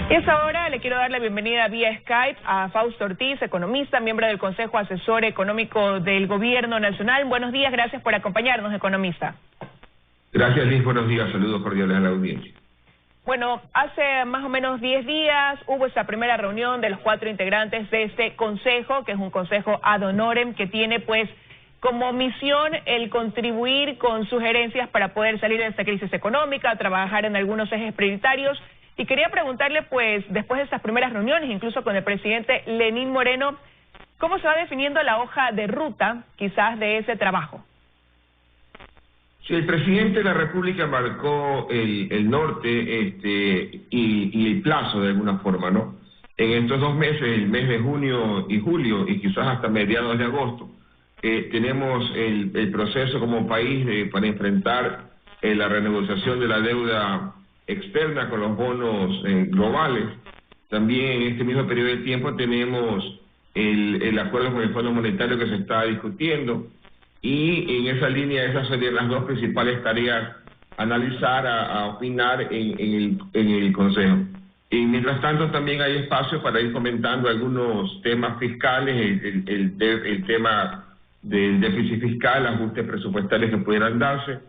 Y a esta hora le quiero dar la bienvenida vía Skype a Fausto Ortiz, economista, miembro del Consejo Asesor Económico del Gobierno Nacional. Buenos días, gracias por acompañarnos, economista. Gracias, Liz. Buenos días. Saludos cordiales a la audiencia. Bueno, hace más o menos 10 días hubo esa primera reunión de los 4 integrantes de este consejo, que es un consejo ad honorem que tiene pues como misión el contribuir con sugerencias para poder salir de esta crisis económica, trabajar en algunos ejes prioritarios. Y quería preguntarle, pues, después de estas primeras reuniones, incluso con el presidente Lenín Moreno, ¿cómo se va definiendo la hoja de ruta, quizás, de ese trabajo? Sí, el presidente de la República marcó el norte y el plazo de alguna forma, ¿no? En estos 2 meses, el mes de junio y julio, y quizás hasta mediados de agosto, tenemos el proceso como país para enfrentar la renegociación de la deuda externa con los bonos globales. También en este mismo periodo de tiempo tenemos el acuerdo con el Fondo Monetario que se está discutiendo, y en esa línea esas serían las 2 principales tareas a analizar, a opinar en el Consejo. Y mientras tanto también hay espacio para ir comentando algunos temas fiscales, el tema del déficit fiscal, ajustes presupuestarios que pudieran darse,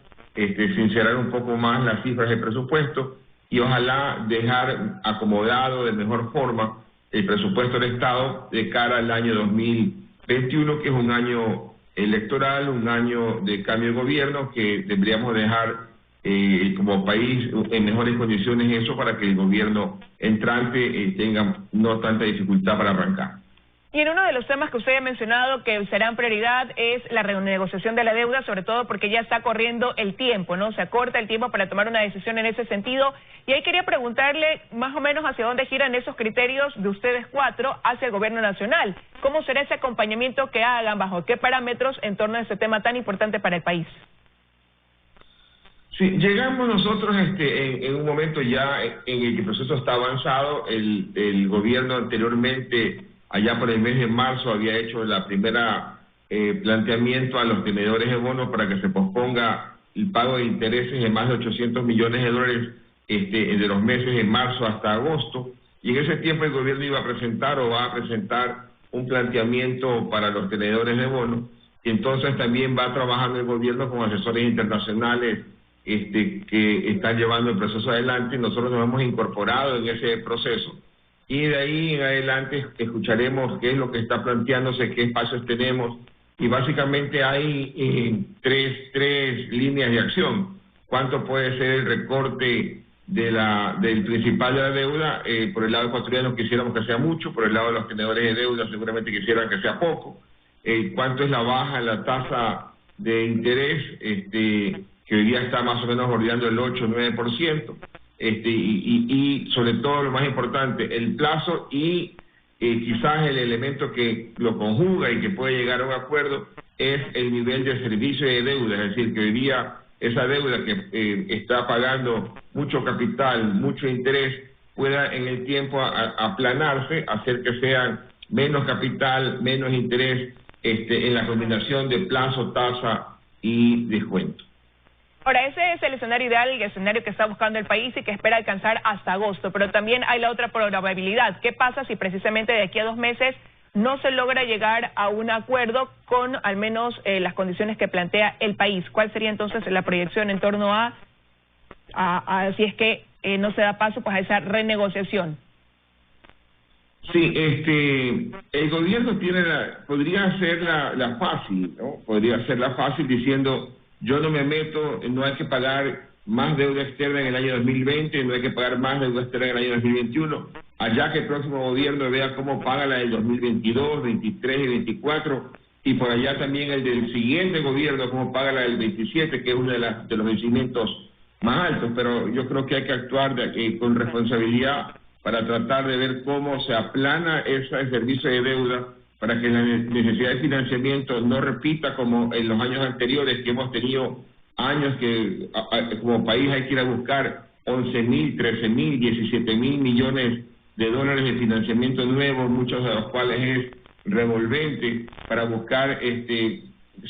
sincerar un poco más las cifras de presupuesto y ojalá dejar acomodado de mejor forma el presupuesto del Estado de cara al año 2021, que es un año electoral, un año de cambio de gobierno, que deberíamos dejar como país en mejores condiciones eso para que el gobierno entrante tenga no tanta dificultad para arrancar. Y en uno de los temas que usted ha mencionado que serán prioridad es la renegociación de la deuda, sobre todo porque ya está corriendo el tiempo, ¿no? Se acorta el tiempo para tomar una decisión en ese sentido. Y ahí quería preguntarle más o menos hacia dónde giran esos criterios de ustedes 4 hacia el gobierno nacional. ¿Cómo será ese acompañamiento que hagan? ¿Bajo qué parámetros en torno a ese tema tan importante para el país? Sí, llegamos nosotros en un momento ya en el que el proceso está avanzado. El gobierno anteriormente, allá por el mes de marzo, había hecho la primera planteamiento a los tenedores de bonos para que se posponga el pago de intereses de más de 800 millones de dólares de los meses de marzo hasta agosto, y en ese tiempo el gobierno iba a presentar o va a presentar un planteamiento para los tenedores de bonos, y entonces también va trabajando el gobierno con asesores internacionales que están llevando el proceso adelante. Nosotros nos hemos incorporado en ese proceso. Y de ahí en adelante escucharemos qué es lo que está planteándose, qué espacios tenemos, y básicamente hay tres líneas de acción. ¿Cuánto puede ser el recorte del principal de la deuda? Por el lado ecuatoriano quisiéramos que sea mucho, por el lado de los tenedores de deuda seguramente quisieran que sea poco. ¿Cuánto es la baja en la tasa de interés, que hoy día está más o menos bordeando el 8 o 9%? Y sobre todo lo más importante, el plazo y quizás el elemento que lo conjuga y que puede llegar a un acuerdo es el nivel de servicio de deuda, es decir, que hoy día esa deuda que está pagando mucho capital, mucho interés, pueda en el tiempo aplanarse, hacer que sean menos capital, menos interés en la combinación de plazo, tasa y descuento. Ahora, ese es el escenario ideal, el escenario que está buscando el país y que espera alcanzar hasta agosto, pero también hay la otra probabilidad. ¿Qué pasa si precisamente de aquí a 2 meses no se logra llegar a un acuerdo con al menos las condiciones que plantea el país? ¿Cuál sería entonces la proyección en torno a si es que no se da paso pues a esa renegociación? Sí, el gobierno podría hacerla fácil, ¿no? Podría hacerla fácil diciendo: yo no me meto, no hay que pagar más deuda externa en el año 2020, no hay que pagar más deuda externa en el año 2021, allá que el próximo gobierno vea cómo paga la del 2022, 23 y 24, y por allá también el del siguiente gobierno cómo paga la del 27, que es uno de los vencimientos más altos. Pero yo creo que hay que actuar con responsabilidad para tratar de ver cómo se aplana ese servicio de deuda, para que la necesidad de financiamiento no repita como en los años anteriores, que hemos tenido años que como país hay que ir a buscar 11.000, 13.000, 17.000 millones de dólares de financiamiento nuevo, muchos de los cuales es revolvente, para buscar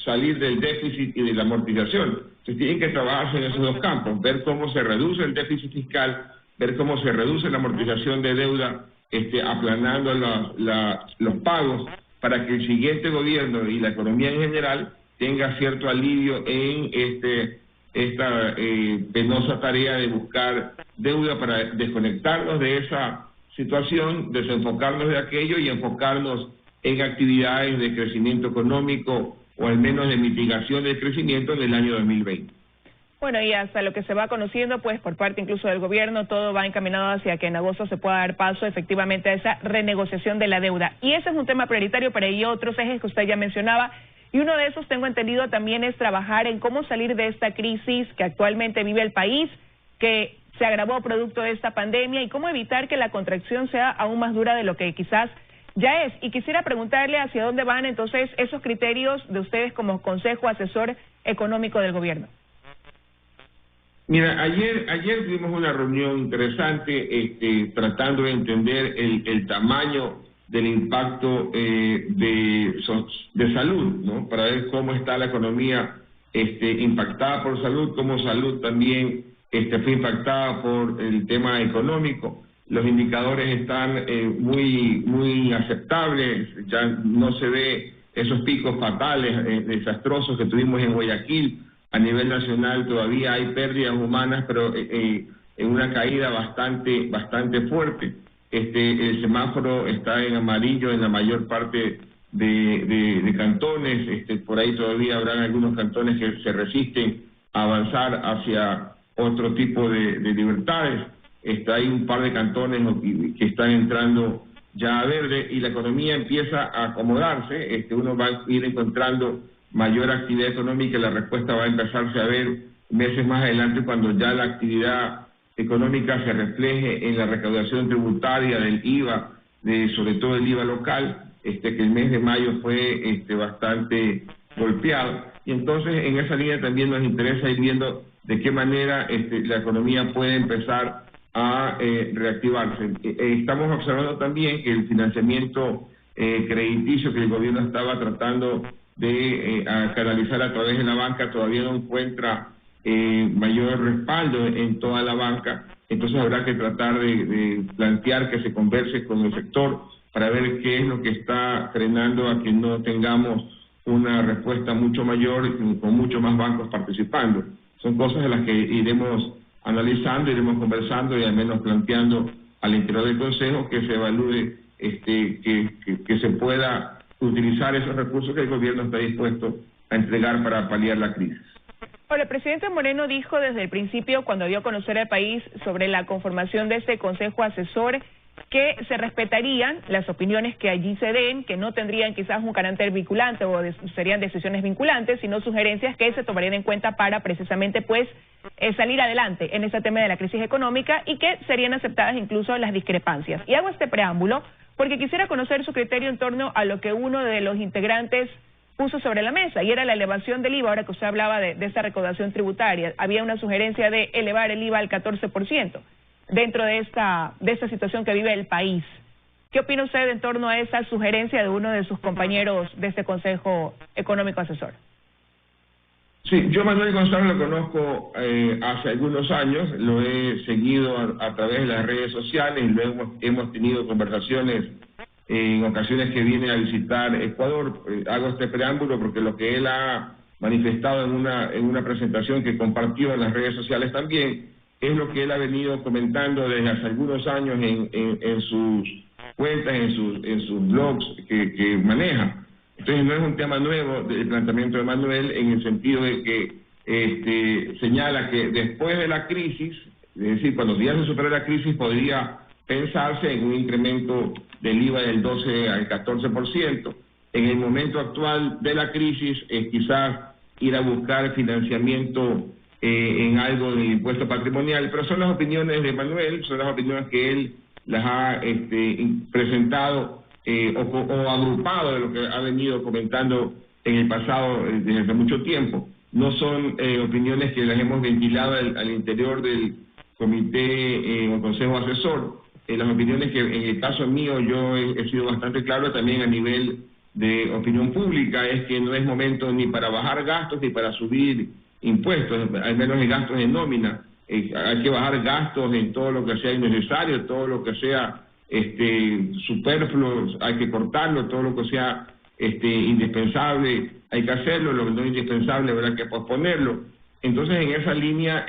salir del déficit y de la amortización. Entonces tienen que trabajarse en esos 2 campos, ver cómo se reduce el déficit fiscal ver cómo se reduce la amortización de deuda, aplanando los pagos, para que el siguiente gobierno y la economía en general tenga cierto alivio en esta penosa tarea de buscar deuda, para desconectarnos de esa situación, desenfocarnos de aquello y enfocarnos en actividades de crecimiento económico, o al menos de mitigación del crecimiento en el año 2020. Bueno, y hasta lo que se va conociendo, pues por parte incluso del gobierno, todo va encaminado hacia que en agosto se pueda dar paso efectivamente a esa renegociación de la deuda. Y ese es un tema prioritario, pero hay otros ejes que usted ya mencionaba, y uno de esos, tengo entendido, también es trabajar en cómo salir de esta crisis que actualmente vive el país, que se agravó producto de esta pandemia, y cómo evitar que la contracción sea aún más dura de lo que quizás ya es. Y quisiera preguntarle hacia dónde van entonces esos criterios de ustedes como Consejo Asesor Económico del Gobierno. Mira, ayer tuvimos una reunión interesante, tratando de entender el tamaño del impacto de salud, ¿no? Para ver cómo está la economía impactada por salud, cómo salud también fue impactada por el tema económico. Los indicadores están muy aceptables, ya no se ve esos picos fatales, desastrosos que tuvimos en Guayaquil. A nivel nacional todavía hay pérdidas humanas, pero en una caída bastante fuerte. El semáforo está en amarillo en la mayor parte de cantones. Por ahí todavía habrán algunos cantones que se resisten a avanzar hacia otro tipo de libertades. Hay un par de cantones que están entrando ya a verde, y la economía empieza a acomodarse. Uno va a ir encontrando mayor actividad económica, y la respuesta va a empezarse a ver meses más adelante, cuando ya la actividad económica se refleje en la recaudación tributaria del IVA, sobre todo el IVA local, que el mes de mayo fue bastante golpeado. Y entonces en esa línea también nos interesa ir viendo de qué manera la economía puede empezar a reactivarse. Estamos observando también que el financiamiento crediticio que el gobierno estaba tratando de canalizar a través de la banca todavía no encuentra mayor respaldo en toda la banca. Entonces habrá que tratar de plantear que se converse con el sector para ver qué es lo que está frenando a que no tengamos una respuesta mucho mayor y con muchos más bancos participando. Son cosas de las que iremos analizando, iremos conversando y al menos planteando al interior del Consejo que se evalúe que se pueda utilizar esos recursos que el gobierno está dispuesto a entregar para paliar la crisis. Bueno, el presidente Moreno dijo desde el principio, cuando dio a conocer al país sobre la conformación de este Consejo Asesor, que se respetarían las opiniones que allí se den, que no tendrían quizás un carácter vinculante o serían decisiones vinculantes, sino sugerencias que se tomarían en cuenta para precisamente pues salir adelante en ese tema de la crisis económica, y que serían aceptadas incluso las discrepancias. Y hago este preámbulo porque quisiera conocer su criterio en torno a lo que uno de los integrantes puso sobre la mesa, y era la elevación del IVA. Ahora que usted hablaba de esa recaudación tributaria, había una sugerencia de elevar el IVA al 14% dentro de esta situación que vive el país. ¿Qué opina usted en torno a esa sugerencia de uno de sus compañeros de este Consejo Económico Asesor? Sí, yo Manuel González lo conozco hace algunos años, lo he seguido a través de las redes sociales, y luego hemos tenido conversaciones en ocasiones que viene a visitar Ecuador. Hago este preámbulo porque lo que él ha manifestado en una presentación que compartió en las redes sociales también es lo que él ha venido comentando desde hace algunos años en sus cuentas, en sus blogs que maneja. Entonces no es un tema nuevo el planteamiento de Manuel, en el sentido de que señala que después de la crisis, es decir, cuando ya se supera la crisis, podría pensarse en un incremento del IVA del 12 al 14%. En el momento actual de la crisis es quizás ir a buscar financiamiento en algo del impuesto patrimonial, pero son las opiniones de Manuel, son las opiniones que él las ha presentado o agrupado de lo que ha venido comentando en el pasado desde hace mucho tiempo. No son opiniones que las hemos ventilado al interior del comité o consejo asesor. Las opiniones que en el caso mío yo he sido bastante claro también a nivel de opinión pública es que no es momento ni para bajar gastos ni para subir impuestos, al menos en gastos de nómina. hay que bajar gastos en todo lo que sea innecesario, todo lo que sea superfluo, hay que cortarlo, todo lo que sea indispensable hay que hacerlo, lo que no es indispensable habrá que posponerlo. Entonces, en esa línea,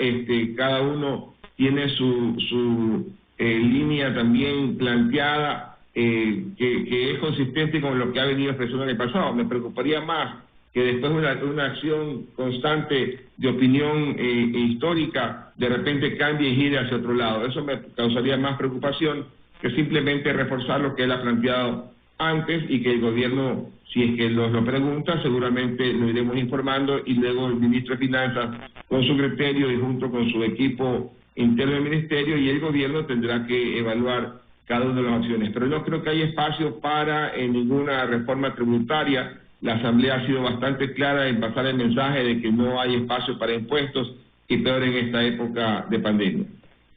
cada uno tiene su línea también planteada, que es consistente con lo que ha venido expresando en el pasado. Me preocuparía más que después de una acción constante de opinión histórica, de repente cambie y gire hacia otro lado. Eso me causaría más preocupación que simplemente reforzar lo que él ha planteado antes, y que el gobierno, si es que nos lo pregunta, seguramente lo iremos informando, y luego el ministro de Finanzas, con su criterio y junto con su equipo interno del ministerio, y el gobierno tendrá que evaluar cada una de las opciones. Pero no creo que haya espacio para ninguna reforma tributaria. La Asamblea ha sido bastante clara en pasar el mensaje de que no hay espacio para impuestos, y peor en esta época de pandemia.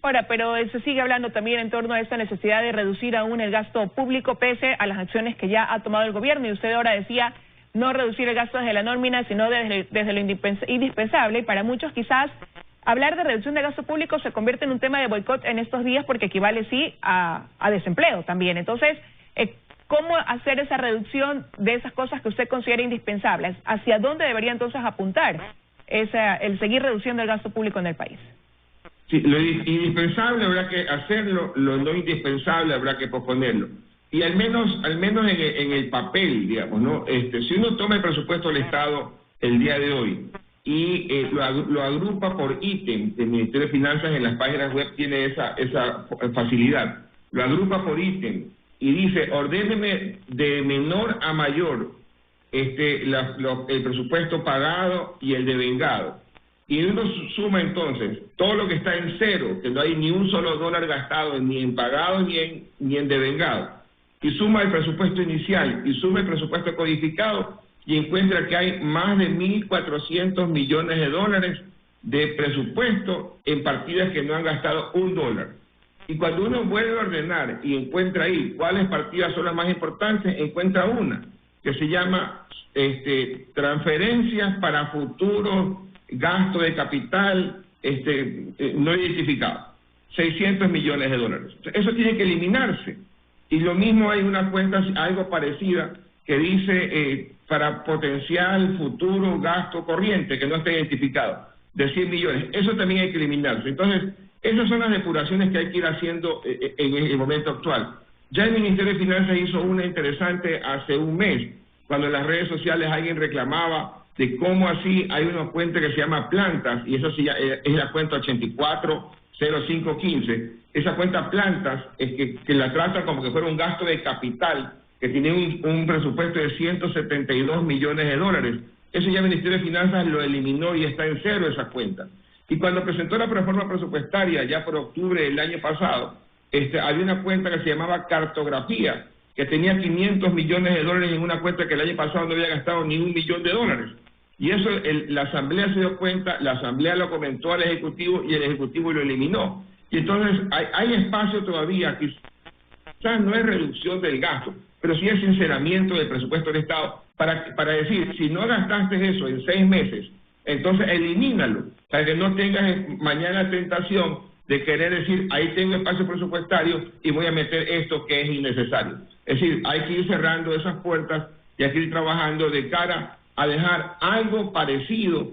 Ahora, pero se sigue hablando también en torno a esta necesidad de reducir aún el gasto público pese a las acciones que ya ha tomado el gobierno, y usted ahora decía no reducir el gasto desde la nómina, sino desde lo indispensable, y para muchos quizás hablar de reducción de gasto público se convierte en un tema de boicot en estos días, porque equivale sí a desempleo también. Entonces, ¿cómo hacer esa reducción de esas cosas que usted considera indispensables? ¿Hacia dónde debería entonces apuntar el seguir reduciendo el gasto público en el país? Sí, lo indispensable habrá que hacerlo, lo no indispensable habrá que posponerlo. Y al menos en el papel, digamos, ¿no? Si uno toma el presupuesto del Estado el día de hoy y lo agrupa por ítem, el Ministerio de Finanzas en las páginas web tiene esa facilidad, lo agrupa por ítem y dice, ordéneme de menor a mayor el presupuesto pagado y el devengado. Y uno suma entonces todo lo que está en cero, que no hay ni un solo dólar gastado ni en pagado ni en devengado, y suma el presupuesto inicial y suma el presupuesto codificado, y encuentra que hay más de 1.400 millones de dólares de presupuesto en partidas que no han gastado un dólar. Y cuando uno vuelve a ordenar y encuentra ahí cuáles partidas son las más importantes, encuentra una que se llama transferencias para futuros gasto de capital no identificado, 600 millones de dólares. Eso tiene que eliminarse. Y lo mismo, hay una cuenta algo parecida que dice para potencial futuro gasto corriente que no está identificado, de 100 millones. Eso también hay que eliminarse. Entonces, esas son las depuraciones que hay que ir haciendo en el momento actual. Ya el Ministerio de Finanzas hizo una interesante hace un mes, cuando en las redes sociales alguien reclamaba de cómo así hay una cuenta que se llama Plantas, y eso sí es la cuenta 840515. Esa cuenta Plantas es que la trata como que fuera un gasto de capital, que tiene un presupuesto de 172 millones de dólares. Eso ya el Ministerio de Finanzas lo eliminó y está en cero esa cuenta. Y cuando presentó la reforma presupuestaria, ya por octubre del año pasado, había una cuenta que se llamaba Cartografía, que tenía 500 millones de dólares en una cuenta que el año pasado no había gastado ni $1 millón. Y eso la Asamblea se dio cuenta, la Asamblea lo comentó al Ejecutivo y el Ejecutivo lo eliminó. Y entonces hay espacio todavía, quizás no es reducción del gasto, pero sí es sinceramiento del presupuesto del Estado, para decir, si no gastaste eso en 6 meses, entonces elimínalo, para que no tengas mañana tentación de querer decir, ahí tengo espacio presupuestario y voy a meter esto que es innecesario. Es decir, hay que ir cerrando esas puertas y hay que ir trabajando de cara a dejar algo parecido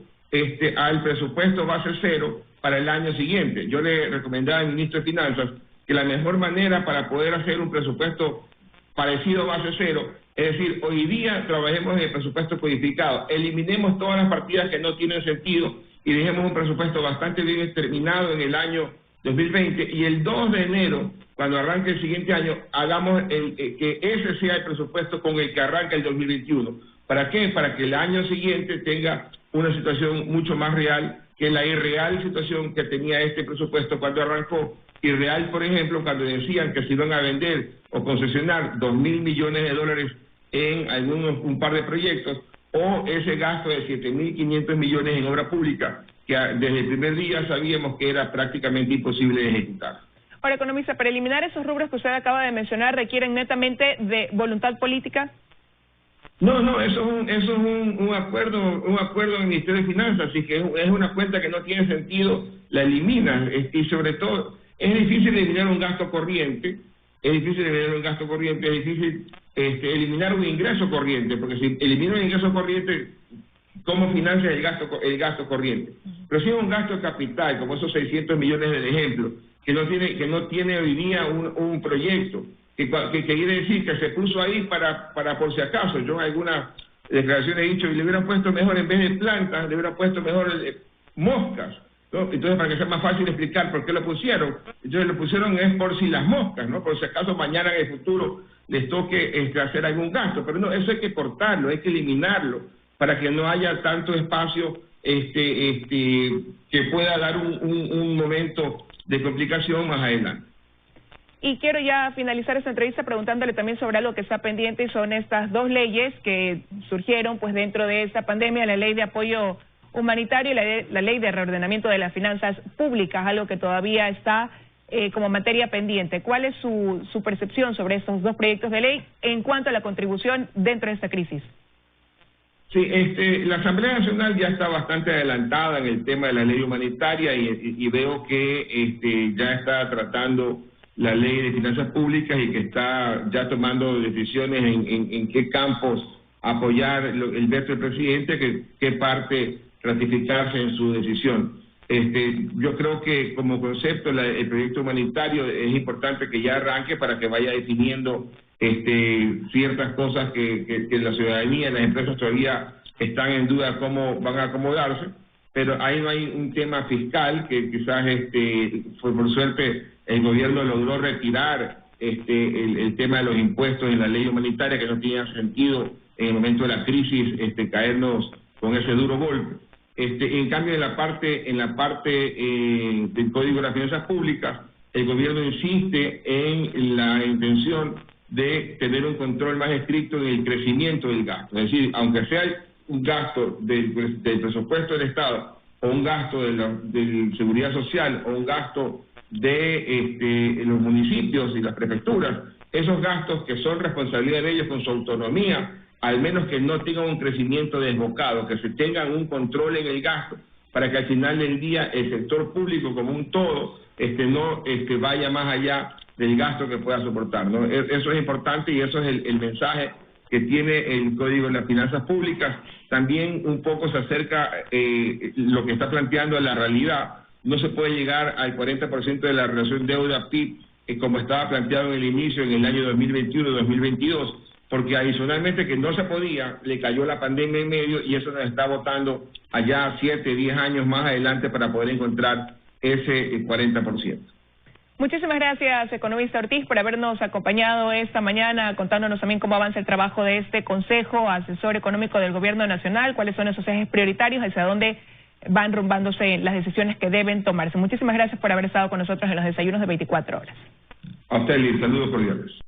al presupuesto base cero para el año siguiente. Yo le recomendaba al ministro de Finanzas que la mejor manera para poder hacer un presupuesto parecido a base cero, es decir, hoy día trabajemos en el presupuesto codificado, eliminemos todas las partidas que no tienen sentido y dejemos un presupuesto bastante bien terminado en el año 2020, y el 2 de enero, cuando arranque el siguiente año, hagamos que ese sea el presupuesto con el que arranca el 2021. ¿Para qué? Para que el año siguiente tenga una situación mucho más real que la irreal situación que tenía este presupuesto cuando arrancó. Irreal, por ejemplo, cuando decían que se iban a vender o concesionar 2.000 millones de dólares en un par de proyectos, o ese gasto de 7.500 millones en obra pública, que desde el primer día sabíamos que era prácticamente imposible de ejecutar. Ahora, economista, para eliminar esos rubros que usted acaba de mencionar, ¿requieren netamente de voluntad política? No, eso es un acuerdo en el Ministerio de Finanzas, así que es una cuenta que no tiene sentido, la eliminan, y sobre todo, es difícil eliminar un gasto corriente, es difícil eliminar un ingreso corriente, porque si elimina un ingreso corriente, ¿cómo financia el gasto corriente? Pero si es un gasto de capital, como esos 600 millones de ejemplo, que no tiene hoy día un proyecto, que quiere decir que se puso ahí para por si acaso. Yo en algunas declaraciones he dicho, y le hubieran puesto mejor, en vez de plantas, le hubieran puesto mejor moscas, ¿no? Entonces, para que sea más fácil explicar por qué lo pusieron. Entonces, lo pusieron es por si las moscas, ¿no? Por si acaso mañana en el futuro les toque hacer algún gasto. Pero no, eso hay que cortarlo, hay que eliminarlo, para que no haya tanto espacio que pueda dar un momento de complicación más adelante. Y quiero ya finalizar esta entrevista preguntándole también sobre algo que está pendiente, y son estas dos leyes que surgieron pues dentro de esta pandemia, la ley de apoyo humanitario y la ley de reordenamiento de las finanzas públicas, algo que todavía está como materia pendiente. ¿Cuál es su percepción sobre estos dos proyectos de ley en cuanto a la contribución dentro de esta crisis? Sí, la Asamblea Nacional ya está bastante adelantada en el tema de la ley humanitaria y veo que ya está tratando la ley de finanzas públicas y que está ya tomando decisiones en qué campos apoyar el veto del presidente, qué parte ratificarse en su decisión. Yo creo que como concepto el proyecto humanitario es importante que ya arranque para que vaya definiendo ciertas cosas que la ciudadanía, las empresas todavía están en duda cómo van a acomodarse, pero ahí no hay un tema fiscal que quizás por suerte el gobierno logró retirar el tema de los impuestos en la ley humanitaria, que no tenía sentido en el momento de la crisis caernos con ese duro golpe. En cambio, en la parte del Código de las Finanzas Públicas, el gobierno insiste en la intención de tener un control más estricto en el crecimiento del gasto. Es decir, aunque sea un gasto del presupuesto del Estado, o un gasto de seguridad social, o un gasto de los municipios y las prefecturas, esos gastos que son responsabilidad de ellos con su autonomía, al menos que no tengan un crecimiento desbocado, que se tengan un control en el gasto, para que al final del día el sector público como un todo no vaya más allá del gasto que pueda soportar, ¿no? Eso es importante y eso es el mensaje que tiene el Código de las Finanzas Públicas. También un poco se acerca lo que está planteando a la realidad. No se puede llegar al 40% de la relación deuda-PIB como estaba planteado en el inicio, en el año 2021-2022, porque adicionalmente que no se podía, le cayó la pandemia en medio y eso nos está botando allá 7, 10 años más adelante para poder encontrar ese 40%. Muchísimas gracias, economista Ortiz, por habernos acompañado esta mañana, contándonos también cómo avanza el trabajo de este Consejo Asesor Económico del Gobierno Nacional, cuáles son esos ejes prioritarios, hacia dónde van rumbándose las decisiones que deben tomarse. Muchísimas gracias por haber estado con nosotros en los desayunos de 24 horas. A usted, Liz, saludos cordiales.